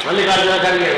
మల్లికార్జున ఖర్గే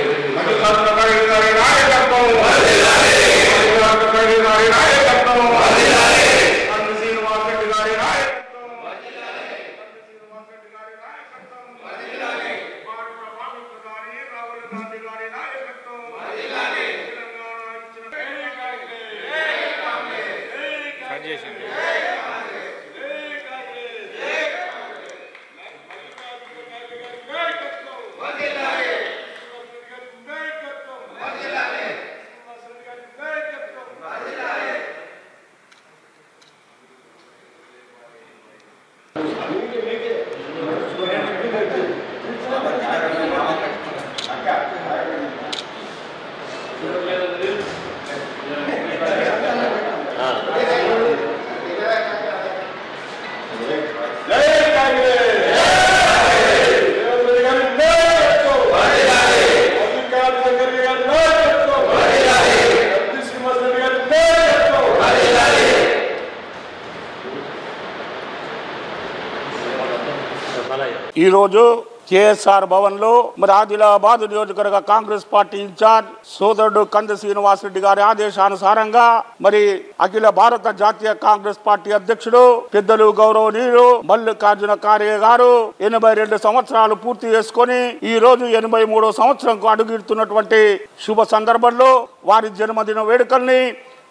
ఈ రోజు కేఎస్ఆర్ భవన్ లో మరి ఆదిలాబాద్ నియోజకవర్గ కాంగ్రెస్ పార్టీ ఇన్ఛార్జ్ సోదరుడు కంది శ్రీనివాస్ రెడ్డి గారి ఆదేశానుసారంగా మరి అఖిల భారత జాతీయ కాంగ్రెస్ పార్టీ అధ్యక్షుడు పెద్దలు గౌరవనీయులు మల్లికార్జున ఖార్గే గారు 82 సంవత్సరాలు పూర్తి చేసుకొని ఈ రోజు 83వ సంవత్సరంకు అడుగుతున్నటువంటి శుభ సందర్భంలో వారి జన్మదిన వేడుకల్ని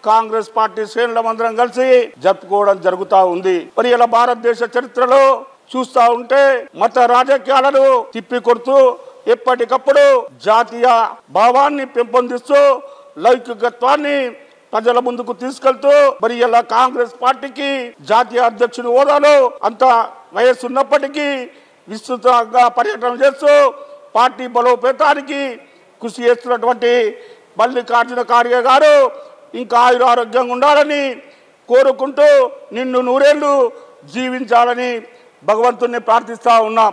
కాంగ్రెస్ పార్టీ శ్రేణులందరం కలిసి జరుపుకోవడం జరుగుతూ ఉంది. మరి ఇలా భారతదేశ చరిత్రలో చూస్తా ఉంటే మత రాజకీయాలను తిప్పికొడుతూ ఎప్పటికప్పుడు జాతీయ భావాన్ని పెంపొందిస్తూ లౌకికత్వాన్ని ప్రజల ముందుకు తీసుకెళ్తూ మరి ఇలా కాంగ్రెస్ పార్టీకి జాతీయ అధ్యక్షుని హోదాలో అంత వయస్సు ఉన్నప్పటికీ విస్తృతంగా పర్యటన చేస్తూ పార్టీ బలోపేతానికి కృషి చేస్తున్నటువంటి మల్లికార్జున ఖార్గే గారు ఇంకా ఆయురారోగ్యంగా ఉండాలని కోరుకుంటూ నిన్ను నూరేళ్లు జీవించాలని భగవంతుణ్ణి ప్రార్థిస్తా ఉన్నాం.